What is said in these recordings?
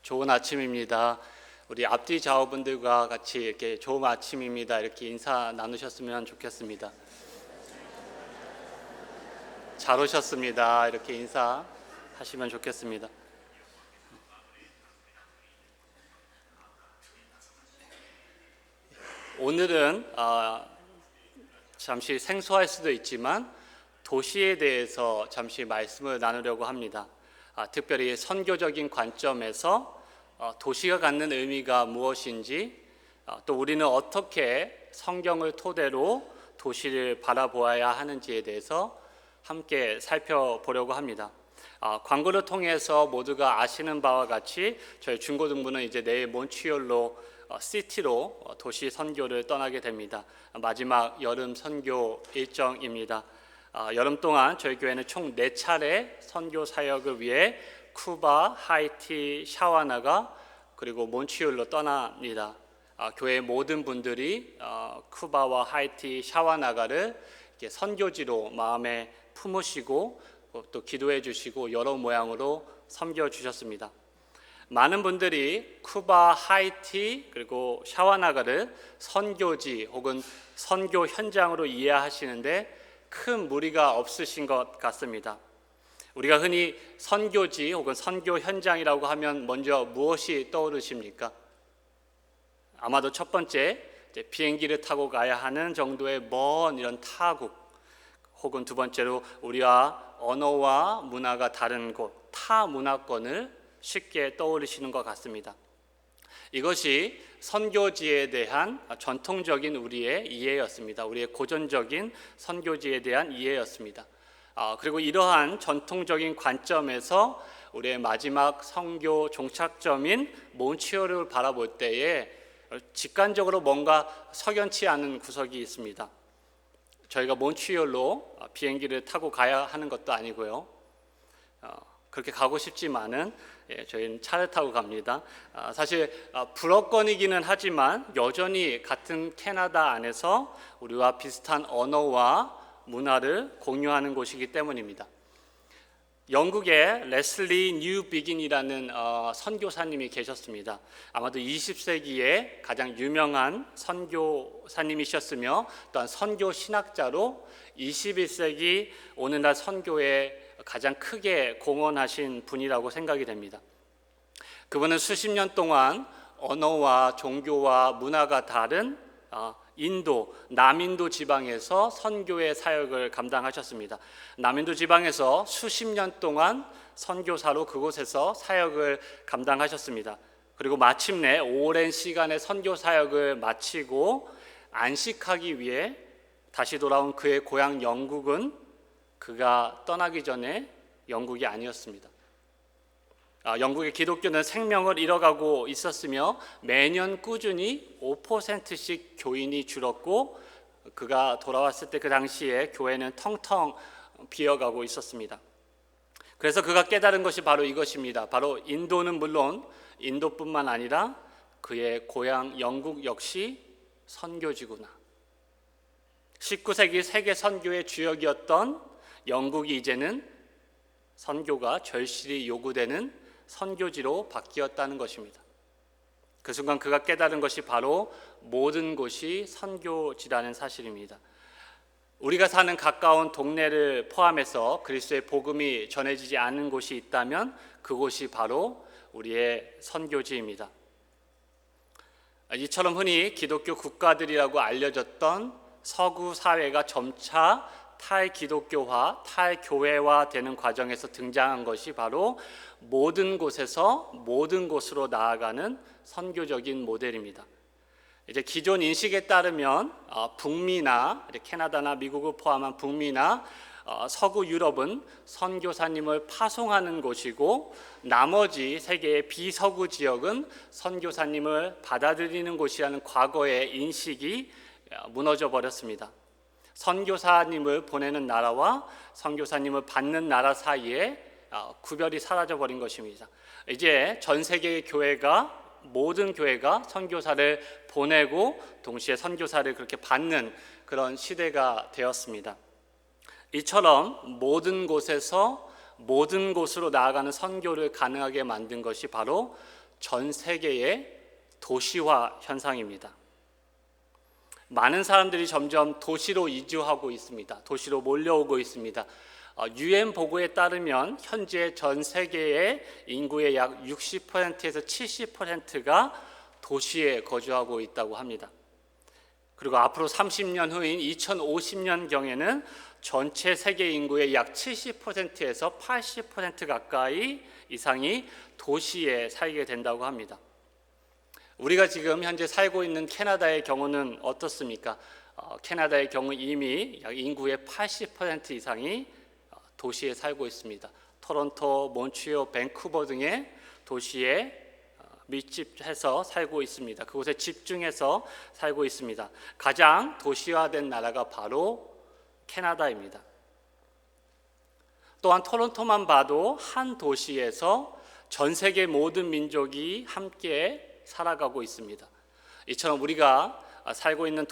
좋은 아침입니다. 우리 앞뒤 좌우분들과 같이 이렇게 좋은 아침입니다. 이렇게 인사 나누셨으면 좋겠습니다. 잘 오셨습니다. 이렇게 인사하시면 좋겠습니다. 오늘은 잠시 생소할 수도 있지만 도시에 대해서 잠시 말씀을 나누려고 합니다. 특별히 선교적인 관점에서 도시가 갖는 의미가 무엇인지, 또 우리는 어떻게 성경을 토대로 도시를 바라보아야 하는지에 대해서 함께 살펴보려고 합니다. 광고를 통해서 모두가 아시는 바와 같이 저희 중고등부는 이제 내일 몬트리올로 시티로 도시 선교를 떠나게 됩니다. 마지막 여름 선교 일정입니다. 여름 동안 저희 교회는 총 4차례 선교 사역을 위해 쿠바, 하이티, 샤와나가 그리고 몬트리올로 떠납니다. 교회 모든 분들이 쿠바와 하이티, 샤와나가를 이렇게 선교지로 마음에 품으시고 또 기도해 주시고 여러 모양으로 섬겨 주셨습니다. 많은 분들이 쿠바, 하이티 그리고 샤와나가를 선교지 혹은 선교 현장으로 이해하시는데 큰 무리가 없으신 것 같습니다. 우리가 흔히 선교지 혹은 선교 현장이라고 하면 먼저 무엇이 떠오르십니까? 아마도 첫 번째 비행기를 타고 가야 하는 정도의 먼 이런 타국, 혹은 두 번째로 우리와 언어와 문화가 다른 곳, 타 문화권을 쉽게 떠올리시는 것 같습니다. 이것이 선교지에 대한 전통적인 우리의 이해였습니다. 우리의 고전적인 선교지에 대한 이해였습니다. 그리고 이러한 전통적인 관점에서 우리의 마지막 선교 종착점인 몬트리올을 바라볼 때에 직관적으로 뭔가 석연치 않은 구석이 있습니다. 저희가 몬트리올로 비행기를 타고 가야 하는 것도 아니고요. 그렇게 가고 싶지만은 저희는 차를 타고 갑니다. 사실 불어권이기는 하지만 여전히 같은 캐나다 안에서 우리와 비슷한 언어와 문화를 공유하는 곳이기 때문입니다. 영국에 레슬리 뉴비긴이라는 선교사님이 계셨습니다. 아마도 20세기에 가장 유명한 선교사님이셨으며 또한 선교 신학자로 21세기 오늘날 선교에 가장 크게 공헌하신 분이라고 생각이 됩니다. 그분은 수십 년 동안 언어와 종교와 문화가 다른 인도, 남인도 지방에서 선교의 사역을 감당하셨습니다. 남인도 지방에서 수십 년 동안 선교사로 그곳에서 사역을 감당하셨습니다. 그리고 마침내 오랜 시간의 선교 사역을 마치고 안식하기 위해 다시 돌아온 그의 고향 영국은 그가 떠나기 전에 영국이 아니었습니다. 영국의 기독교는 생명을 잃어가고 있었으며 매년 꾸준히 5%씩 교인이 줄었고 그가 돌아왔을 때 그 당시에 교회는 텅텅 비어가고 있었습니다. 그래서 그가 깨달은 것이 바로 이것입니다. 바로 인도는 물론 인도뿐만 아니라 그의 고향 영국 역시 선교지구나. 19세기 세계 선교의 주역이었던 영국이 이제는 선교가 절실히 요구되는 선교지로 바뀌었다는 것입니다. 그 순간 그가 깨달은 것이 바로 모든 곳이 선교지라는 사실입니다. 우리가 사는 가까운 동네를 포함해서 그리스도의 복음이 전해지지 않는 곳이 있다면 그곳이 바로 우리의 선교지입니다. 이처럼 흔히 기독교 국가들이라고 알려졌던 서구 사회가 점차 탈기독교화, 탈교회화 되는 과정에서 등장한 것이 바로 모든 곳에서 모든 곳으로 나아가는 선교적인 모델입니다. 이제 기존 인식에 따르면 북미나 캐나다나 미국을 포함한 북미나 서구 유럽은 선교사님을 파송하는 곳이고 나머지 세계의 비서구 지역은 선교사님을 받아들이는 곳이라는 과거의 인식이 무너져 버렸습니다. 선교사님을 보내는 나라와 선교사님을 받는 나라 사이에 구별이 사라져버린 것입니다. 이제 전 세계의 교회가 모든 교회가 선교사를 보내고 동시에 선교사를 그렇게 받는 그런 시대가 되었습니다. 이처럼 모든 곳에서 모든 곳으로 나아가는 선교를 가능하게 만든 것이 바로 전 세계의 도시화 현상입니다. 많은 사람들이 점점 도시로 이주하고 있습니다. 도시로 몰려오고 있습니다. UN 보고에 따르면 현재 전 세계의 인구의 약 60%에서 70%가 도시에 거주하고 있다고 합니다. 그리고 앞으로 30년 후인 2050년경에는 전체 세계 인구의 약 70%에서 80% 가까이 이상이 도시에 살게 된다고 합니다. 우리가 지금 현재 살고 있는 캐나다의 경우는 어떻습니까? 캐나다의 경우 이미 약 인구의 80% 이상이 도시에 살고 있습니다. 토론토, 몬트리올, 밴쿠버 등의 도시에 밀집해서 살고 있습니다. 그곳에 집중해서 살고 있습니다. 가장 도시화된 나라가 바로 캐나다입니다. 또한 토론토만 봐도 한 도시에서 전 세계 모든 민족이 함께 살아가고 있습니다. 이처럼 우리가 살고 있는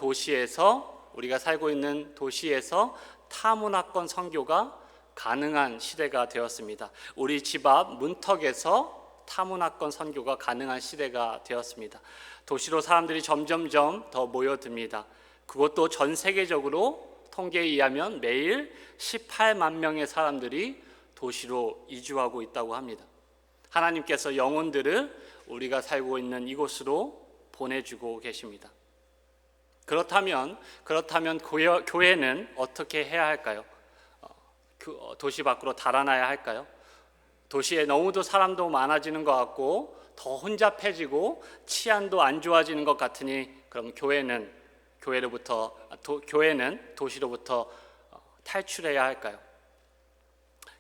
도시에서 타문화권 선교가 가능한 시대가 되었습니다. 우리 집 앞 문턱에서 타문화권 선교가 가능한 시대가 되었습니다. 도시로 사람들이 점점점 더 모여듭니다. 그것도 전 세계적으로 통계에 의하면 매일 18만 명의 사람들이 도시로 이주하고 있다고 합니다. 하나님께서 영혼들을 우리가 살고 있는 이곳으로 보내주고 계십니다. 그렇다면 교회는 어떻게 해야 할까요? 도시 밖으로 달아나야 할까요? 도시에 너무도 사람도 많아지는 것 같고 더 혼잡해지고 치안도 안 좋아지는 것 같으니 그럼 교회는 도시로부터 탈출해야 할까요?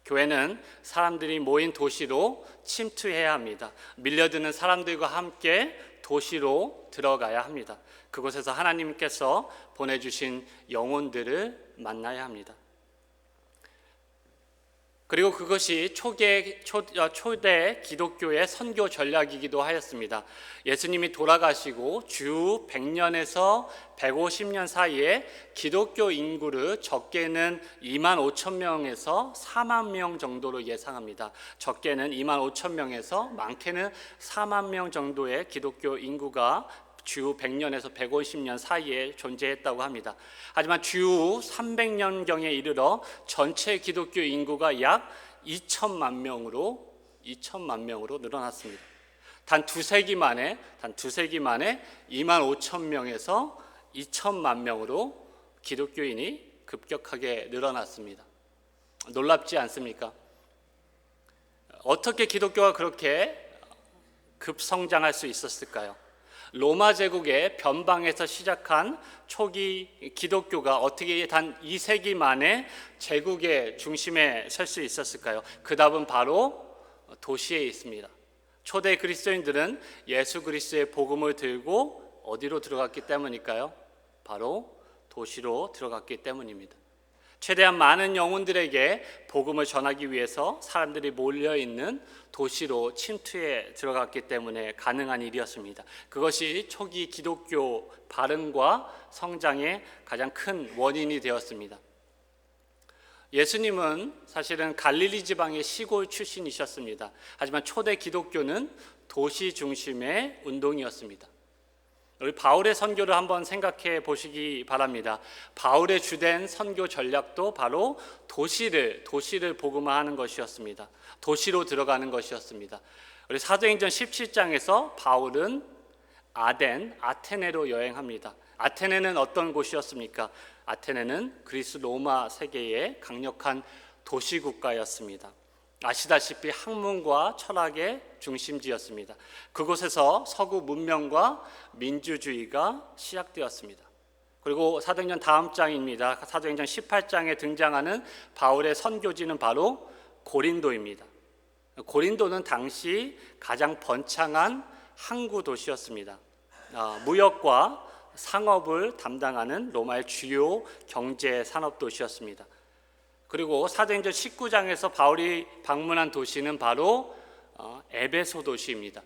교회는 사람들이 모인 도시로 침투해야 합니다. 밀려드는 사람들과 함께 도시로 들어가야 합니다. 그곳에서 하나님께서 보내주신 영혼들을 만나야 합니다. 그리고 그것이 초대 기독교의 선교 전략이기도 하였습니다. 예수님이 돌아가시고 주 100년에서 150년 사이에 기독교 인구를 적게는 2만 5천 명에서 4만 명 정도로 예상합니다. 적게는 2만 5천 명에서 많게는 4만 명 정도의 기독교 인구가 주 100년에서 150년 사이에 존재했다고 합니다. 하지만 주 300년경에 이르러 전체 기독교 인구가 약 2천만 명으로 늘어났습니다. 단 두 세기 만에 2만 5천 명에서 2천만 명으로 기독교인이 급격하게 늘어났습니다. 놀랍지 않습니까? 어떻게 기독교가 그렇게 급성장할 수 있었을까요? 로마 제국의 변방에서 시작한 초기 기독교가 어떻게 단 2세기 만에 제국의 중심에 설 수 있었을까요? 그 답은 바로 도시에 있습니다. 초대 그리스도인들은 예수 그리스도의 복음을 들고 어디로 들어갔기 때문일까요? 바로 도시로 들어갔기 때문입니다. 최대한 많은 영혼들에게 복음을 전하기 위해서 사람들이 몰려있는 도시로 침투해 들어갔기 때문에 가능한 일이었습니다. 그것이 초기 기독교 발흥과 성장의 가장 큰 원인이 되었습니다. 예수님은 사실은 갈릴리 지방의 시골 출신이셨습니다. 하지만 초대 기독교는 도시 중심의 운동이었습니다. 우리 바울의 선교를 한번 생각해 보시기 바랍니다. 바울의 주된 선교 전략도 바로 도시를 복음화하는 것이었습니다. 도시로 들어가는 것이었습니다. 우리 사도행전 17장에서 바울은 아테네로 여행합니다. 아테네는 어떤 곳이었습니까? 아테네는 그리스 로마 세계의 강력한 도시 국가였습니다. 아시다시피 학문과 철학의 중심지였습니다. 그곳에서 서구 문명과 민주주의가 시작되었습니다. 그리고 사도행전 다음 장입니다. 사도행전 18장에 등장하는 바울의 선교지는 바로 고린도입니다. 고린도는 당시 가장 번창한 항구 도시였습니다. 무역과 상업을 담당하는 로마의 주요 경제 산업 도시였습니다. 그리고 사도행전 19장에서 바울이 방문한 도시는 바로 에베소 도시입니다.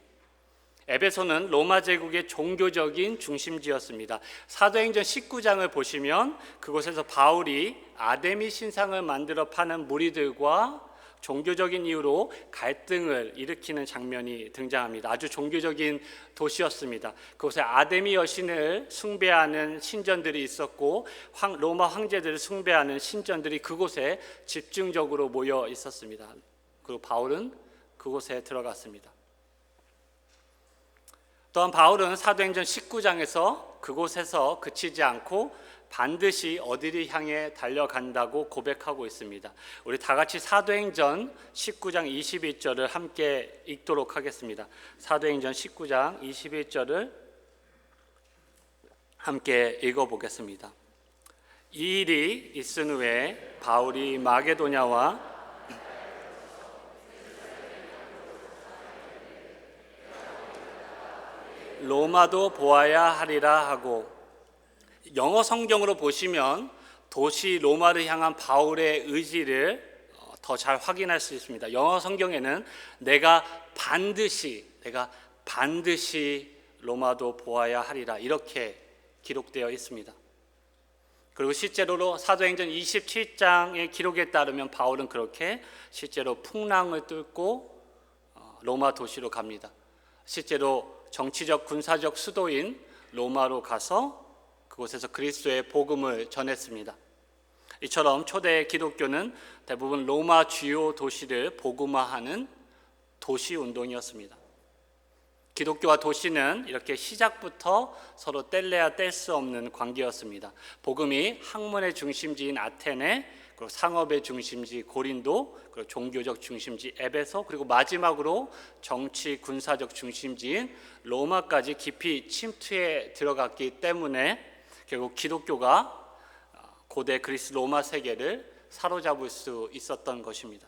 에베소는 로마 제국의 종교적인 중심지였습니다. 사도행전 19장을 보시면 그곳에서 바울이 아데미 신상을 만들어 파는 무리들과 종교적인 이유로 갈등을 일으키는 장면이 등장합니다. 아주 종교적인 도시였습니다. 그곳에 아데미 여신을 숭배하는 신전들이 있었고 로마 황제들을 숭배하는 신전들이 그곳에 집중적으로 모여 있었습니다. 그리고 바울은 그곳에 들어갔습니다. 또한 바울은 사도행전 19장에서 그곳에서 그치지 않고 반드시 어디를 향해 달려간다고 고백하고 있습니다. 우리 다 같이 사도행전 19장 21절을 함께 읽도록 하겠습니다. 사도행전 19장 21절을 함께 읽어보겠습니다. 이 일이 있은 후에 바울이 마게도냐와 로마도 보아야 하리라 하고, 영어 성경으로 보시면 도시 로마를 향한 바울의 의지를 더 잘 확인할 수 있습니다. 영어 성경에는 내가 반드시 로마도 보아야 하리라 이렇게 기록되어 있습니다. 그리고 실제로 사도행전 27장의 기록에 따르면 바울은 그렇게 실제로 풍랑을 뚫고 로마 도시로 갑니다. 실제로 정치적 군사적 수도인 로마로 가서 그곳에서 그리스도의 복음을 전했습니다. 이처럼 초대 기독교는 대부분 로마 주요 도시를 복음화하는 도시 운동이었습니다. 기독교와 도시는 이렇게 시작부터 서로 뗄래야 뗄 수 없는 관계였습니다. 복음이 학문의 중심지인 아테네, 그리고 상업의 중심지 고린도, 그리고 종교적 중심지 에베소, 그리고 마지막으로 정치 군사적 중심지인 로마까지 깊이 침투해 들어갔기 때문에 결국 기독교가 고대 그리스 로마 세계를 사로잡을 수 있었던 것입니다.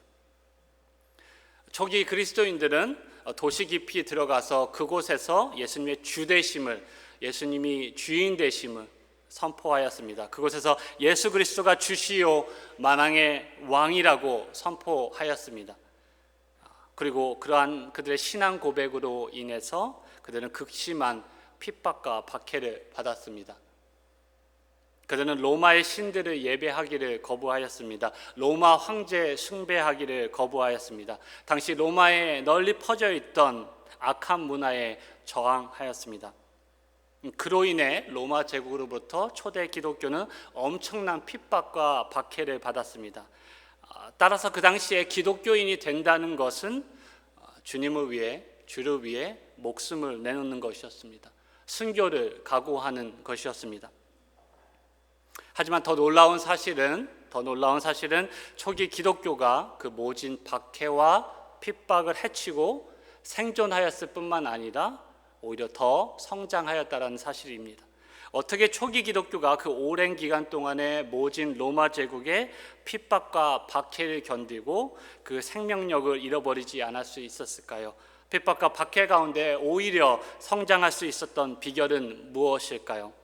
초기 그리스도인들은 도시 깊이 들어가서 그곳에서 예수님의 주 되심을, 예수님이 주인 되심을 선포하였습니다. 그곳에서 예수 그리스도가 주시오 만왕의 왕이라고 선포하였습니다. 그리고 그러한 그들의 신앙 고백으로 인해서 그들은 극심한 핍박과 박해를 받았습니다. 그들은 로마의 신들을 예배하기를 거부하였습니다. 로마 황제 숭배하기를 거부하였습니다. 당시 로마에 널리 퍼져 있던 악한 문화에 저항하였습니다. 그로 인해 로마 제국으로부터 초대 기독교는 엄청난 핍박과 박해를 받았습니다. 따라서 그 당시에 기독교인이 된다는 것은 주님을 위해, 주를 위해 목숨을 내놓는 것이었습니다. 순교를 각오하는 것이었습니다. 하지만 더 놀라운 사실은 초기 기독교가 그 모진 박해와 핍박을 헤치고 생존하였을 뿐만 아니라 오히려 더 성장하였다는 사실입니다. 어떻게 초기 기독교가 그 오랜 기간 동안의 모진 로마 제국의 핍박과 박해를 견디고 그 생명력을 잃어버리지 않을 수 있었을까요? 핍박과 박해 가운데 오히려 성장할 수 있었던 비결은 무엇일까요?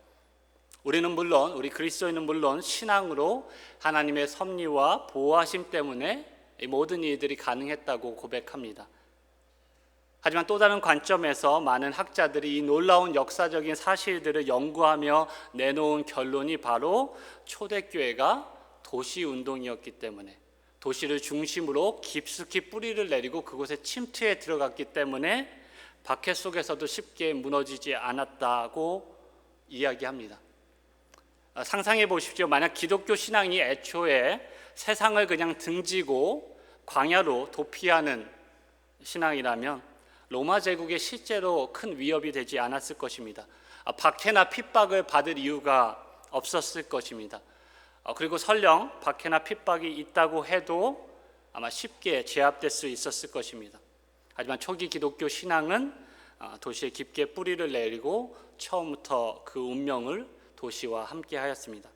우리 그리스도인은 물론 신앙으로 하나님의 섭리와 보호하심 때문에 이 모든 일들이 가능했다고 고백합니다. 하지만 또 다른 관점에서 많은 학자들이 이 놀라운 역사적인 사실들을 연구하며 내놓은 결론이 바로 초대교회가 도시운동이었기 때문에, 도시를 중심으로 깊숙이 뿌리를 내리고 그곳에 침투해 들어갔기 때문에 박해 속에서도 쉽게 무너지지 않았다고 이야기합니다. 상상해 보십시오. 만약 기독교 신앙이 애초에 세상을 그냥 등지고 광야로 도피하는 신앙이라면 로마 제국에 실제로 큰 위협이 되지 않았을 것입니다. 박해나 핍박을 받을 이유가 없었을 것입니다. 그리고 설령 박해나 핍박이 있다고 해도 아마 쉽게 제압될 수 있었을 것입니다. 하지만 초기 기독교 신앙은 도시에 깊게 뿌리를 내리고 처음부터 그 운명을 도시와 함께 하였습니다.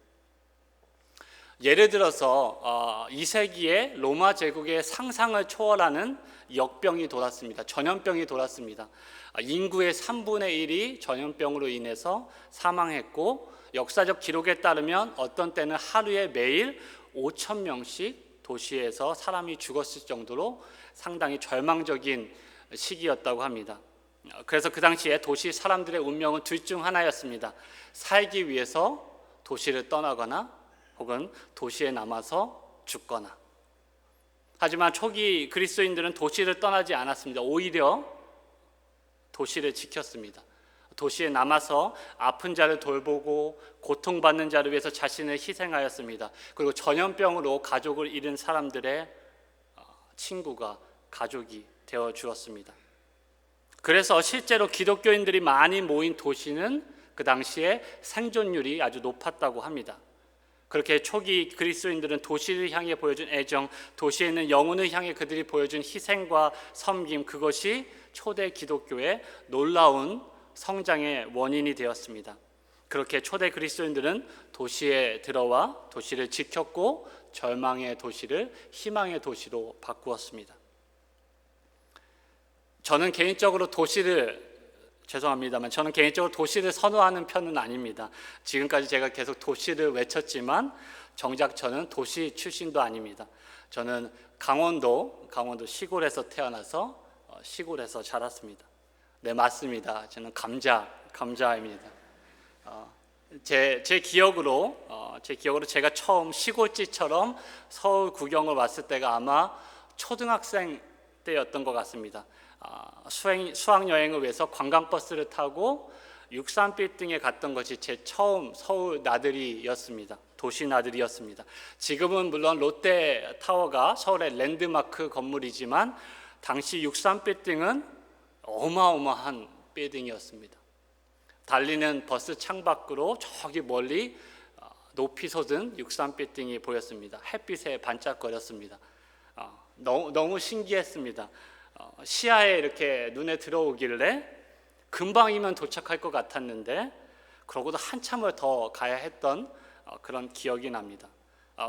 예를 들어서 2세기에 로마 제국의 상상을 초월하는 역병이 돌았습니다. 전염병이 돌았습니다. 인구의 3분의 1이 전염병으로 인해서 사망했고, 역사적 기록에 따르면 어떤 때는 하루에 매일 5,000명씩 도시에서 사람이 죽었을 정도로 상당히 절망적인 시기였다고 합니다. 그래서 그 당시에 도시 사람들의 운명은 둘 중 하나였습니다. 살기 위해서 도시를 떠나거나 혹은 도시에 남아서 죽거나. 하지만 초기 그리스도인들은 도시를 떠나지 않았습니다. 오히려 도시를 지켰습니다. 도시에 남아서 아픈 자를 돌보고 고통받는 자를 위해서 자신을 희생하였습니다. 그리고 전염병으로 가족을 잃은 사람들의 친구가, 가족이 되어 주었습니다. 그래서 실제로 기독교인들이 많이 모인 도시는 그 당시에 생존율이 아주 높았다고 합니다. 그렇게 초기 그리스도인들은 도시를 향해 보여준 애정, 도시에 있는 영혼을 향해 그들이 보여준 희생과 섬김, 그것이 초대 기독교의 놀라운 성장의 원인이 되었습니다. 그렇게 초대 그리스도인들은 도시에 들어와 도시를 지켰고 절망의 도시를 희망의 도시로 바꾸었습니다. 저는 개인적으로 도시를 선호하는 편은 아닙니다. 지금까지 제가 계속 도시를 외쳤지만 정작 저는 도시 출신도 아닙니다. 저는 강원도 시골에서 태어나서 시골에서 자랐습니다. 네, 맞습니다. 저는 감자입니다. 제 기억으로 제가 처음 시골집처럼 서울 구경을 왔을 때가 아마 초등학생 때였던 것 같습니다. 수학여행을 위해서 관광버스를 타고 63빌딩에 갔던 것이 제 처음 서울 나들이였습니다. 도시 나들이였습니다. 지금은 물론 롯데타워가 서울의 랜드마크 건물이지만 당시 63빌딩은 어마어마한 빌딩이었습니다. 달리는 버스 창밖으로 저기 멀리 높이 솟은 63빌딩이 보였습니다. 햇빛에 반짝거렸습니다. 너무 신기했습니다. 시야에 이렇게 눈에 들어오길래 금방이면 도착할 것 같았는데 그러고도 한참을 더 가야 했던 그런 기억이 납니다.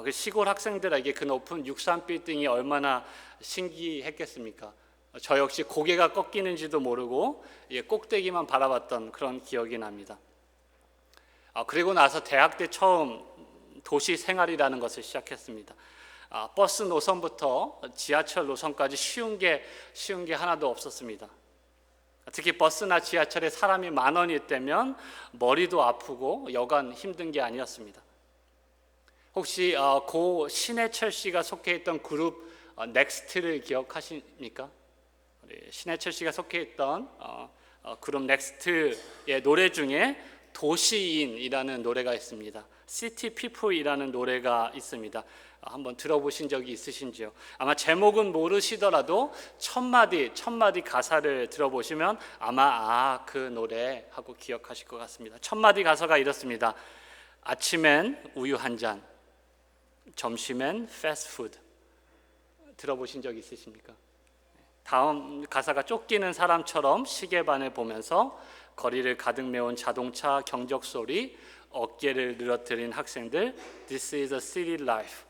그 시골 학생들에게 그 높은 63빌딩이 얼마나 신기했겠습니까? 저 역시 고개가 꺾이는지도 모르고 꼭대기만 바라봤던 그런 기억이 납니다. 그리고 나서 대학 때 처음 도시 생활이라는 것을 시작했습니다. 버스 노선부터 지하철 노선까지 쉬운 게 하나도 없었습니다. 특히 버스나 지하철에 사람이 많을 때면 머리도 아프고 여간 힘든 게 아니었습니다. 혹시 고 신해철 씨가 속해 있던 그룹 넥스트를 기억하십니까? 신해철 씨가 속해 있던 그룹 넥스트의 노래 중에 도시인이라는 노래가 있습니다. 시티 피플이라는 노래가 있습니다. 한번 들어보신 적이 있으신지요? 아마 제목은 모르시더라도 첫 마디 가사를 들어보시면 아마 그 노래 하고 기억하실 것 같습니다. 첫 마디 가사가 이렇습니다. 아침엔 우유 한 잔, 점심엔 패스트푸드. 들어보신 적 있으십니까? 다음 가사가 쫓기는 사람처럼 시계반을 보면서 거리를 가득 메운 자동차 경적 소리, 어깨를 늘어뜨린 학생들, This is a city life.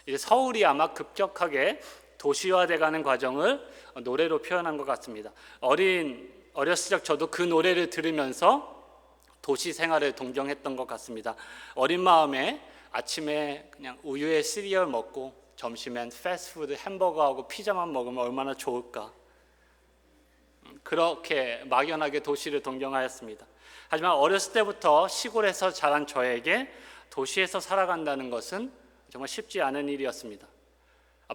이제 서울이 아마 급격하게 도시화돼가는 과정을 노래로 표현한 것 같습니다. 어렸을 적 저도 그 노래를 들으면서 도시 생활을 동경했던 것 같습니다. 어린 마음에 아침에 그냥 우유에 시리얼 먹고 점심엔 패스트푸드 햄버거하고 피자만 먹으면 얼마나 좋을까. 그렇게 막연하게 도시를 동경하였습니다. 하지만 어렸을 때부터 시골에서 자란 저에게 도시에서 살아간다는 것은 정말 쉽지 않은 일이었습니다.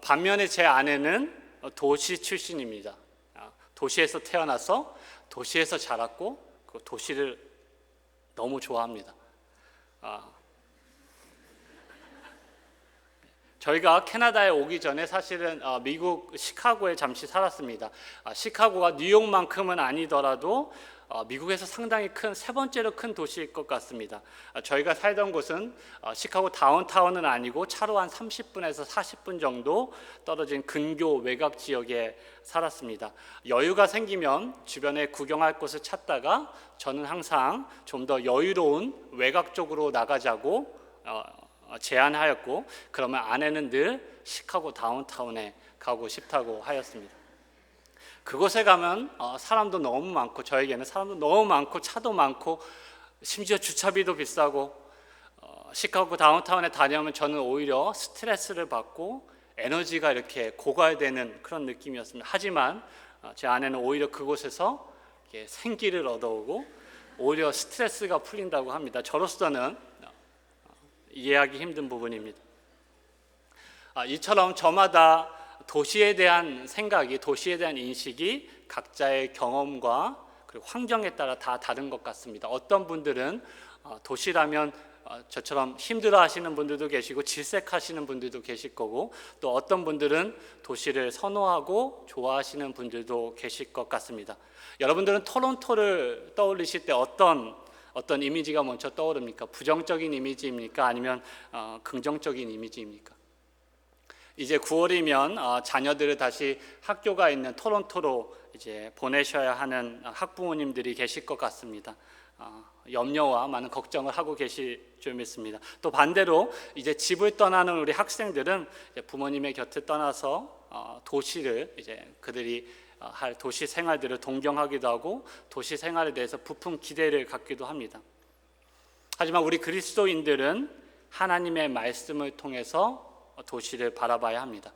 반면에 제 아내는 도시 출신입니다. 도시에서 태어나서 도시에서 자랐고 그 도시를 너무 좋아합니다. 저희가 캐나다에 오기 전에 사실은 미국 시카고에 잠시 살았습니다. 시카고가 뉴욕만큼은 아니더라도 미국에서 상당히 큰 세 번째로 큰 도시일 것 같습니다. 저희가 살던 곳은 시카고 다운타운은 아니고 차로 한 30분에서 40분 정도 떨어진 근교 외곽 지역에 살았습니다. 여유가 생기면 주변에 구경할 곳을 찾다가 저는 항상 좀 더 여유로운 외곽 쪽으로 나가자고 제안하였고, 그러면 아내는 늘 시카고 다운타운에 가고 싶다고 하였습니다. 그곳에 가면 사람도 너무 많고, 저에게는 사람도 너무 많고 차도 많고 심지어 주차비도 비싸고, 시카고 다운타운에 다녀오면 저는 오히려 스트레스를 받고 에너지가 이렇게 고갈되는 그런 느낌이었습니다. 하지만 제 아내는 오히려 그곳에서 생기를 얻어오고 오히려 스트레스가 풀린다고 합니다. 저로서는 이해하기 힘든 부분입니다. 이처럼 저마다 도시에 대한 생각이, 도시에 대한 인식이 각자의 경험과 그리고 환경에 따라 다 다른 것 같습니다. 어떤 분들은 도시라면 저처럼 힘들어하시는 분들도 계시고 질색하시는 분들도 계실 거고, 또 어떤 분들은 도시를 선호하고 좋아하시는 분들도 계실 것 같습니다. 여러분들은 토론토를 떠올리실 때 어떤 이미지가 먼저 떠오릅니까? 부정적인 이미지입니까? 아니면 긍정적인 이미지입니까? 이제 9월이면 자녀들을 다시 학교가 있는 토론토로 이제 보내셔야 하는 학부모님들이 계실 것 같습니다. 염려와 많은 걱정을 하고 계실 줄 믿습니다. 또 반대로 이제 집을 떠나는 우리 학생들은 이제 부모님의 곁을 떠나서 도시를 이제 그들이 할 도시 생활들을 동경하기도 하고 도시 생활에 대해서 부푼 기대를 갖기도 합니다. 하지만 우리 그리스도인들은 하나님의 말씀을 통해서 도시를 바라봐야 합니다.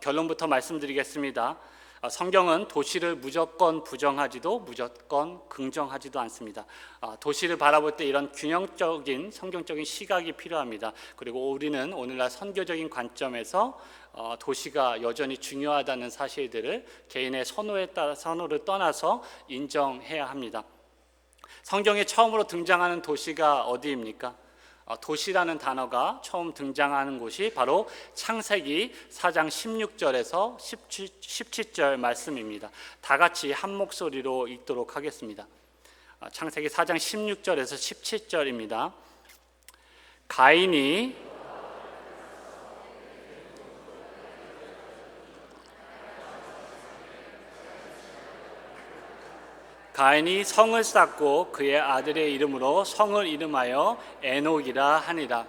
결론부터 말씀드리겠습니다. 성경은 도시를 무조건 부정하지도 무조건 긍정하지도 않습니다. 도시를 바라볼 때 이런 균형적인 성경적인 시각이 필요합니다. 그리고 우리는 오늘날 선교적인 관점에서 도시가 여전히 중요하다는 사실들을 개인의 선호를 떠나서 인정해야 합니다. 성경에 처음으로 등장하는 도시가 어디입니까? 도시라는 단어가 처음 등장하는 곳이 바로 창세기 4장 16절에서 17절 말씀입니다. 다 같이 한 목소리로 읽도록 하겠습니다. 창세기 4장 16절에서 17절입니다. 가인이 성을 쌓고 그의 아들의 이름으로 성을 이름하여 에녹이라 하니라.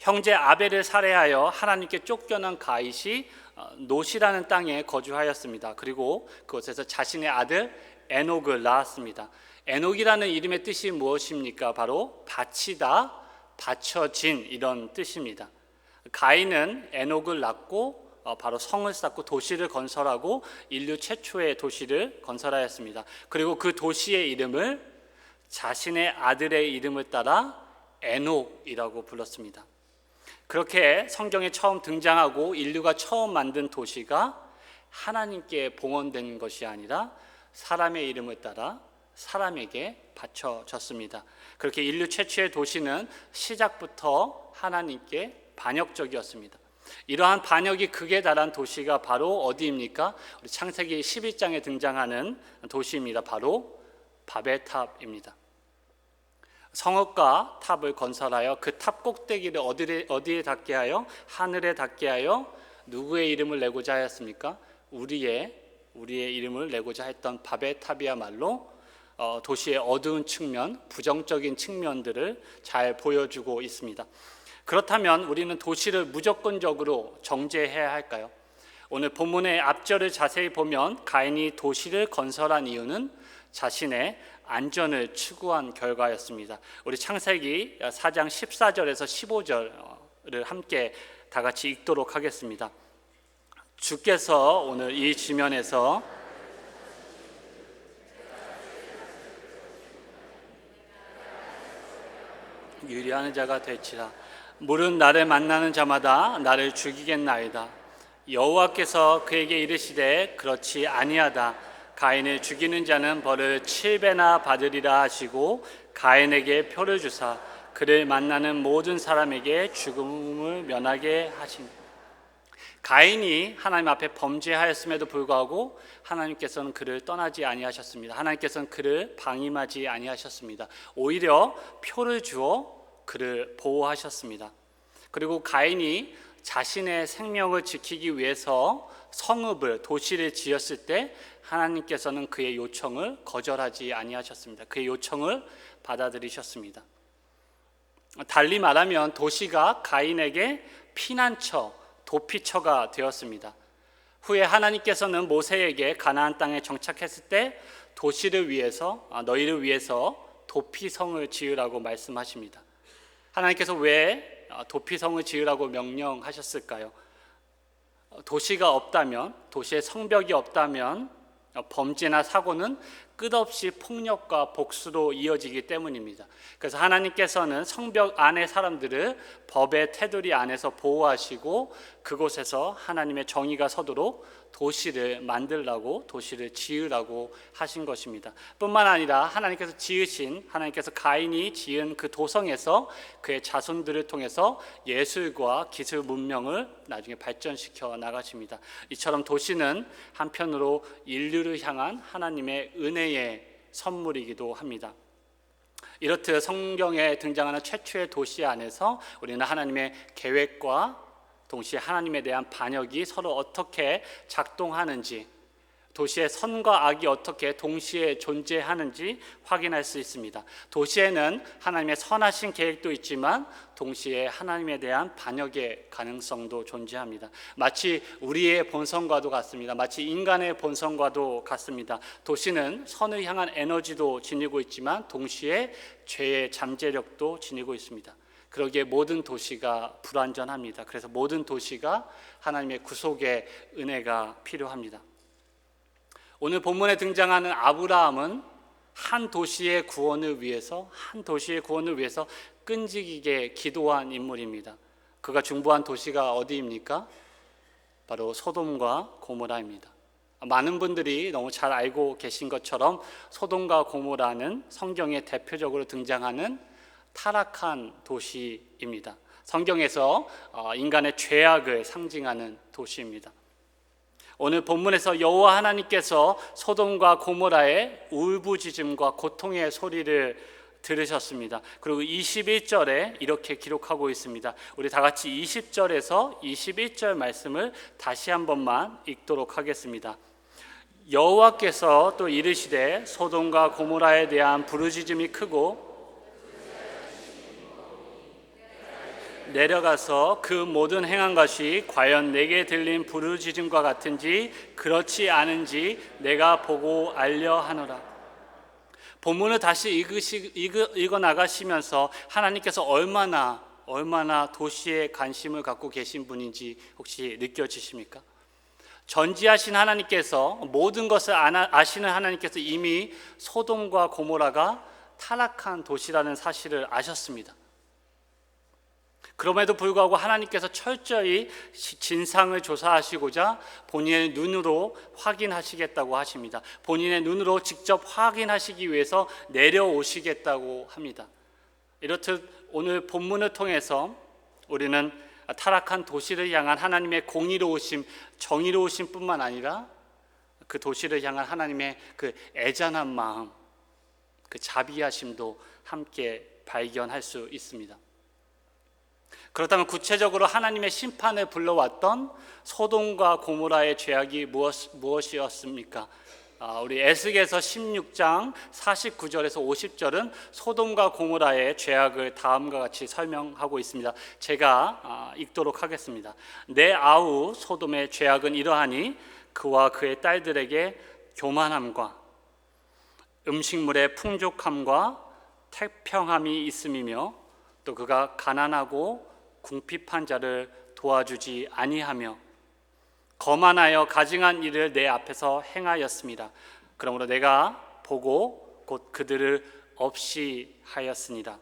형제 아벨을 살해하여 하나님께 쫓겨난 가잇이 노시라는 땅에 거주하였습니다. 그리고 그곳에서 자신의 아들 에녹을 낳았습니다. 에녹이라는 이름의 뜻이 무엇입니까? 바로 바치다, 바쳐진 이런 뜻입니다. 가인은 에녹을 낳고 바로 성을 쌓고 도시를 건설하고 인류 최초의 도시를 건설하였습니다. 그리고 그 도시의 이름을 자신의 아들의 이름을 따라 에녹이라고 불렀습니다. 그렇게 성경에 처음 등장하고 인류가 처음 만든 도시가 하나님께 봉헌된 것이 아니라 사람의 이름을 따라 사람에게 바쳐졌습니다. 그렇게 인류 최초의 도시는 시작부터 하나님께 반역적이었습니다. 이러한 반역이 극에 달한 도시가 바로 어디입니까? 우리 창세기 11장에 등장하는 도시입니다. 바로 바벨탑입니다. 성읍과 탑을 건설하여 그 탑 꼭대기를 어디에 닿게 하여? 하늘에 닿게 하여 누구의 이름을 내고자 하였습니까? 우리의 이름을 내고자 했던 바벨탑이야말로 도시의 어두운 측면, 부정적인 측면들을 잘 보여주고 있습니다. 그렇다면 우리는 도시를 무조건적으로 정죄해야 할까요? 오늘 본문의 앞절을 자세히 보면 가인이 도시를 건설한 이유는 자신의 안전을 추구한 결과였습니다. 우리 창세기 4장 14절에서 15절을 함께 다 같이 읽도록 하겠습니다. 주께서 오늘 이 지면에서 유리하는 자가 될지라. 물은 나를 만나는 자마다 나를 죽이겠나이다. 여호와께서 그에게 이르시되 그렇지 아니하다. 가인을 죽이는 자는 벌을 7배나 받으리라 하시고 가인에게 표를 주사 그를 만나는 모든 사람에게 죽음을 면하게 하시니. 가인이 하나님 앞에 범죄하였음에도 불구하고 하나님께서는 그를 떠나지 아니하셨습니다. 하나님께서는 그를 방임하지 아니하셨습니다. 오히려 표를 주어 그를 보호하셨습니다. 그리고 가인이 자신의 생명을 지키기 위해서 성읍을, 도시를 지었을 때 하나님께서는 그의 요청을 거절하지 아니하셨습니다. 그의 요청을 받아들이셨습니다. 달리 말하면 도시가 가인에게 피난처, 도피처가 되었습니다. 후에 하나님께서는 모세에게 가나안 땅에 정착했을 때 도시를 위해서, 너희를 위해서 도피성을 지으라고 말씀하십니다. 하나님께서 왜 도피성을 지으라고 명령하셨을까요? 도시가 없다면, 도시의 성벽이 없다면 범죄나 사고는 끝없이 폭력과 복수로 이어지기 때문입니다. 그래서 하나님께서는 성벽 안의 사람들을 법의 테두리 안에서 보호하시고 그곳에서 하나님의 정의가 서도록 도시를 만들라고, 도시를 지으라고 하신 것입니다. 뿐만 아니라 하나님께서 가인이 지은 그 도성에서 그의 자손들을 통해서 예술과 기술 문명을 나중에 발전시켜 나가십니다. 이처럼 도시는 한편으로 인류를 향한 하나님의 은혜의 선물이기도 합니다. 이렇듯 성경에 등장하는 최초의 도시 안에서 우리는 하나님의 계획과 동시에 하나님에 대한 반역이 서로 어떻게 작동하는지, 도시의 선과 악이 어떻게 동시에 존재하는지 확인할 수 있습니다. 도시에는 하나님의 선하신 계획도 있지만 동시에 하나님에 대한 반역의 가능성도 존재합니다. 마치 우리의 본성과도 같습니다. 마치 인간의 본성과도 같습니다. 도시는 선을 향한 에너지도 지니고 있지만 동시에 죄의 잠재력도 지니고 있습니다. 그러기에 모든 도시가 불완전합니다. 그래서 모든 도시가 하나님의 구속의 은혜가 필요합니다. 오늘 본문에 등장하는 아브라함은 한 도시의 구원을 위해서 끈질기게 기도한 인물입니다. 그가 중보한 도시가 어디입니까? 바로 소돔과 고모라입니다. 많은 분들이 너무 잘 알고 계신 것처럼 소돔과 고모라는 성경에 대표적으로 등장하는 타락한 도시입니다. 성경에서 인간의 죄악을 상징하는 도시입니다. 오늘 본문에서 여호와 하나님께서 소돔과 고모라의 울부짖음과 고통의 소리를 들으셨습니다. 그리고 21절에 이렇게 기록하고 있습니다. 우리 다 같이 20절에서 21절 말씀을 다시 한 번만 읽도록 하겠습니다. 여호와께서 또 이르시되 소돔과 고모라에 대한 부르짖음이 크고 내려가서 그 모든 행한 것이 과연 내게 들린 부르짖음과 같은지 그렇지 않은지 내가 보고 알려 하노라. 본문을 다시 읽어 나가시면서 하나님께서 얼마나 도시에 관심을 갖고 계신 분인지 혹시 느껴지십니까? 전지하신 하나님께서, 모든 것을 아시는 하나님께서 이미 소돔과 고모라가 타락한 도시라는 사실을 아셨습니다. 그럼에도 불구하고 하나님께서 철저히 진상을 조사하시고자 본인의 눈으로 확인하시겠다고 하십니다. 본인의 눈으로 직접 확인하시기 위해서 내려오시겠다고 합니다. 이렇듯 오늘 본문을 통해서 우리는 타락한 도시를 향한 하나님의 공의로우심, 정의로우심 뿐만 아니라 그 도시를 향한 하나님의 그 애잔한 마음, 그 자비하심도 함께 발견할 수 있습니다. 그렇다면 구체적으로 하나님의 심판을 불러왔던 소돔과 고모라의 죄악이 무엇이었습니까? 우리 에스겔서 16장 49절에서 50절은 소돔과 고모라의 죄악을 다음과 같이 설명하고 있습니다. 제가 읽도록 하겠습니다. 내 아우 소돔의 죄악은 이러하니 그와 그의 딸들에게 교만함과 음식물의 풍족함과 태평함이 있음이며 또 그가 가난하고 궁핍한 자를 도와주지 아니하며 거만하여 가증한 일을 내 앞에서 행하였습니다. 그러므로 내가 보고 곧 그들을 없이 하였으니라.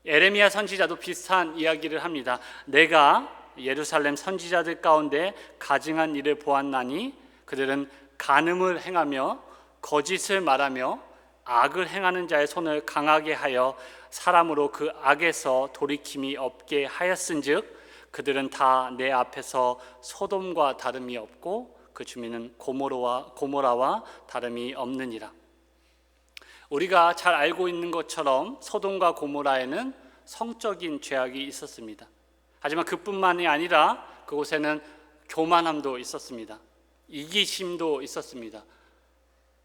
에레미야 선지자도 비슷한 이야기를 합니다. 내가 예루살렘 선지자들 가운데 가증한 일을 보았나니 그들은 간음을 행하며 거짓을 말하며 악을 행하는 자의 손을 강하게 하여 사람으로 그 악에서 돌이킴이 없게 하였은즉 그들은 다 내 앞에서 소돔과 다름이 없고 그 주민은 고모라와 다름이 없느니라. 우리가 잘 알고 있는 것처럼 소돔과 고모라에는 성적인 죄악이 있었습니다. 하지만 그뿐만이 아니라 그곳에는 교만함도 있었습니다. 이기심도 있었습니다.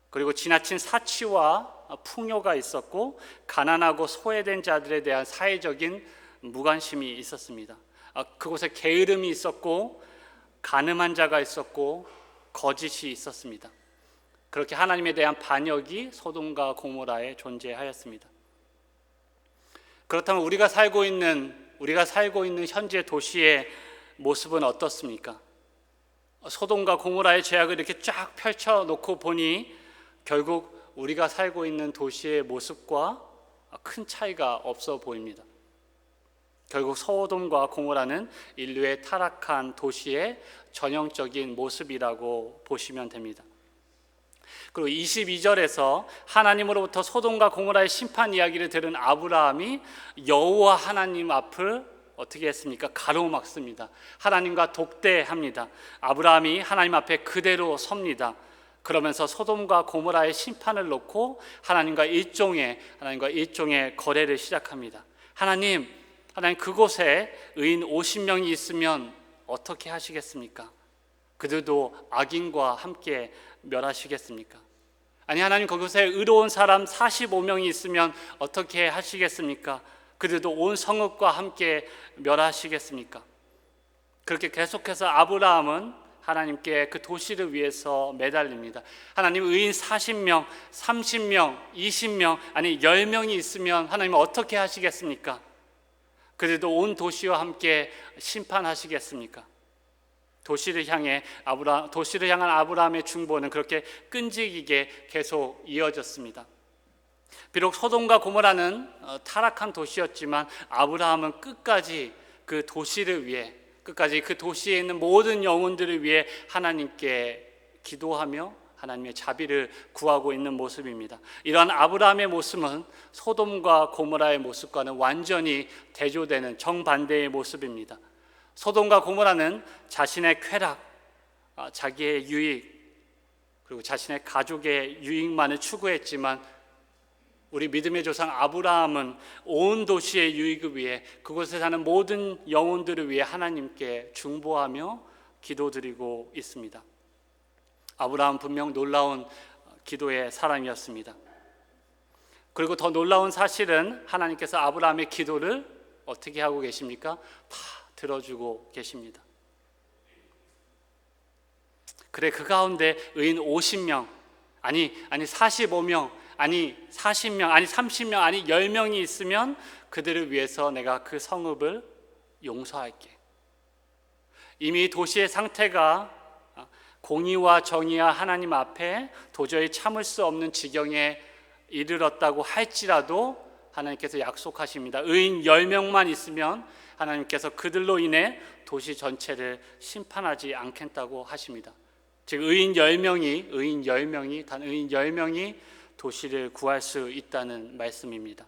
그리고 지나친 사치와 풍요가 있었고 가난하고 소외된 자들에 대한 사회적인 무관심이 있었습니다. 그곳에 게으름이 있었고 간음한 자가 있었고 거짓이 있었습니다. 그렇게 하나님에 대한 반역이 소돔과 고모라에 존재하였습니다. 그렇다면 우리가 살고 있는 현재 도시의 모습은 어떻습니까? 소돔과 고모라의 죄악을 이렇게 쫙 펼쳐놓고 보니 결국 우리가 살고 있는 도시의 모습과 큰 차이가 없어 보입니다. 결국 소돔과 고모라는 인류의 타락한 도시의 전형적인 모습이라고 보시면 됩니다. 그리고 22절에서 하나님으로부터 소돔과 고모라의 심판 이야기를 들은 아브라함이 여호와 하나님 앞을 어떻게 했습니까? 가로막습니다. 하나님과 독대합니다. 아브라함이 하나님 앞에 그대로 섭니다. 그러면서 소돔과 고모라의 심판을 놓고 하나님과 일종의 거래를 시작합니다. 하나님 그곳에 의인 50명이 있으면 어떻게 하시겠습니까? 그들도 악인과 함께 멸하시겠습니까? 아니 하나님 그곳에 의로운 사람 45명이 있으면 어떻게 하시겠습니까? 그들도 온 성읍과 함께 멸하시겠습니까? 그렇게 계속해서 아브라함은 하나님께 그 도시를 위해서 매달립니다. 하나님 의인 40명, 30명, 20명 아니 10명이 있으면 하나님 어떻게 하시겠습니까? 그들도 온 도시와 함께 심판하시겠습니까? 도시를 향한 아브라함의 중보는 그렇게 끈질기게 계속 이어졌습니다. 비록 소돔과 고모라는 타락한 도시였지만 아브라함은 끝까지 그 도시를 위해, 끝까지 그 도시에 있는 모든 영혼들을 위해 하나님께 기도하며 하나님의 자비를 구하고 있는 모습입니다. 이러한 아브라함의 모습은 소돔과 고모라의 모습과는 완전히 대조되는 정반대의 모습입니다. 소돔과 고모라는 자신의 쾌락, 자기의 유익, 그리고 자신의 가족의 유익만을 추구했지만 우리 믿음의 조상 아브라함은 온 도시의 유익을 위해, 그곳에 사는 모든 영혼들을 위해 하나님께 중보하며 기도드리고 있습니다. 아브라함은 분명 놀라운 기도의 사람이었습니다. 그리고 더 놀라운 사실은 하나님께서 아브라함의 기도를 어떻게 하고 계십니까? 다 들어주고 계십니다. 그래 그 가운데 의인 50명 아니 45명 아니 40명 아니 30명 아니 10명이 있으면 그들을 위해서 내가 그 성읍을 용서할게. 이미 도시의 상태가 공의와 정의와 하나님 앞에 도저히 참을 수 없는 지경에 이르렀다고 할지라도 하나님께서 약속하십니다. 의인 10명만 있으면 하나님께서 그들로 인해 도시 전체를 심판하지 않겠다고 하십니다. 즉 의인 10명이 도시를 구할 수 있다는 말씀입니다.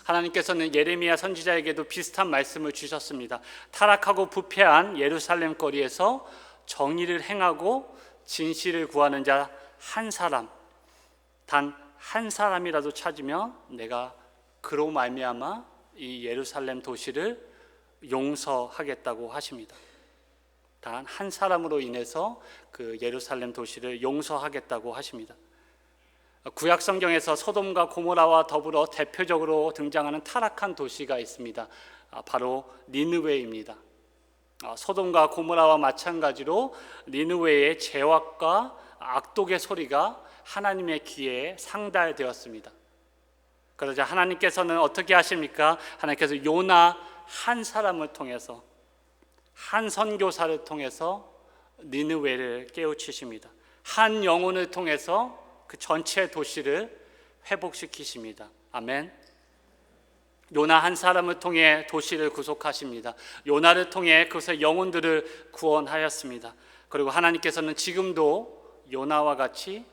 하나님께서는 예레미야 선지자에게도 비슷한 말씀을 주셨습니다. 타락하고 부패한 예루살렘 거리에서 정의를 행하고 진실을 구하는 자 한 사람, 단 한 사람이라도 찾으면 내가 그로 말미암아 이 예루살렘 도시를 용서하겠다고 하십니다. 단 한 사람으로 인해서 그 예루살렘 도시를 용서하겠다고 하십니다. 구약 성경에서 소돔과 고모라와 더불어 대표적으로 등장하는 타락한 도시가 있습니다. 바로 니느웨입니다. 소돔과 고모라와 마찬가지로 니느웨의 죄악과 악독의 소리가 하나님의 귀에 상달되었습니다. 그러자 하나님께서는 어떻게 하십니까? 하나님께서 요나 한 사람을 통해서, 한 선교사를 통해서 니느웨를 깨우치십니다. 한 영혼을 통해서 그 전체 도시를 회복시키십니다. 아멘. 요나 한 사람을 통해 도시를 구속하십니다. 요나를 통해 그것의 영혼들을 구원하였습니다. 그리고 하나님께서는 지금도 요나와 같은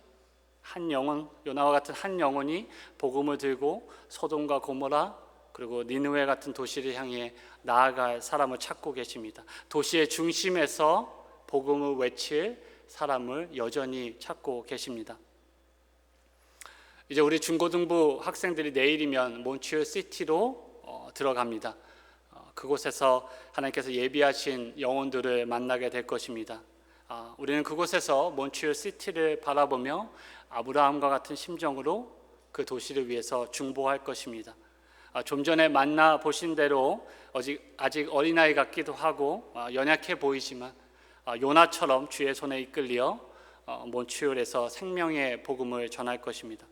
한 영혼이 복음을 들고 소돔과 고모라 그리고 니느웨 같은 도시를 향해 나아갈 사람을 찾고 계십니다. 도시의 중심에서 복음을 외칠 사람을 여전히 찾고 계십니다. 이제 우리 중고등부 학생들이 내일이면 몬트리올 시티로 들어갑니다. 그곳에서 하나님께서 예비하신 영혼들을 만나게 될 것입니다. 우리는 그곳에서 몬트리올 시티를 바라보며 아브라함과 같은 심정으로 그 도시를 위해서 중보할 것입니다. 좀 전에 만나보신 대로 아직 어린아이 같기도 하고 연약해 보이지만 요나처럼 주의 손에 이끌려 몬트리올에서 생명의 복음을 전할 것입니다.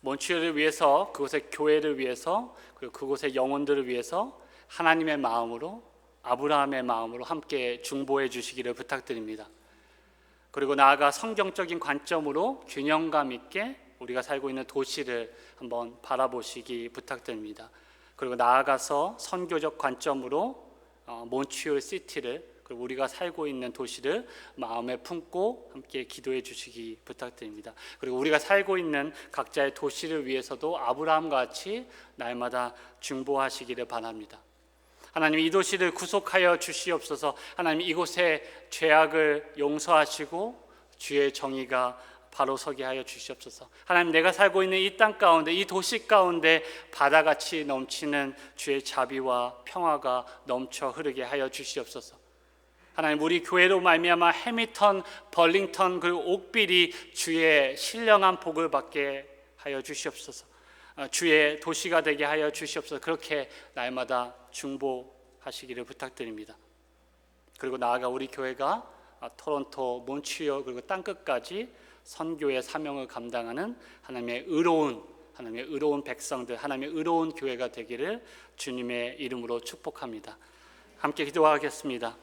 몬트리올을 위해서, 그곳의 교회를 위해서, 그리고 그곳의 영혼들을 위해서 하나님의 마음으로, 아브라함의 마음으로 함께 중보해 주시기를 부탁드립니다. 그리고 나아가 성경적인 관점으로 균형감 있게 우리가 살고 있는 도시를 한번 바라보시기 부탁드립니다. 그리고 나아가서 선교적 관점으로 몬트리올 시티를, 그리고 우리가 살고 있는 도시를 마음에 품고 함께 기도해 주시기 부탁드립니다. 그리고 우리가 살고 있는 각자의 도시를 위해서도 아브라함과 같이 날마다 중보하시기를 바랍니다. 하나님, 이 도시를 구속하여 주시옵소서. 하나님, 이곳에 죄악을 용서하시고 주의 정의가 바로 서게 하여 주시옵소서. 하나님, 내가 살고 있는 이 땅 가운데, 이 도시 가운데 바다같이 넘치는 주의 자비와 평화가 넘쳐 흐르게 하여 주시옵소서. 하나님, 우리 교회로 말미암아 해미턴, 벌링턴, 그리고 옥빌이 주의 신령한 복을 받게 하여 주시옵소서. 주의 도시가 되게 하여 주시옵소서. 그렇게 날마다 중보하시기를 부탁드립니다. 그리고 나아가 우리 교회가 토론토, 몬트리올, 그리고 땅끝까지 선교의 사명을 감당하는 하나님의 의로운 백성들, 하나님의 의로운 교회가 되기를 주님의 이름으로 축복합니다. 함께 기도하겠습니다.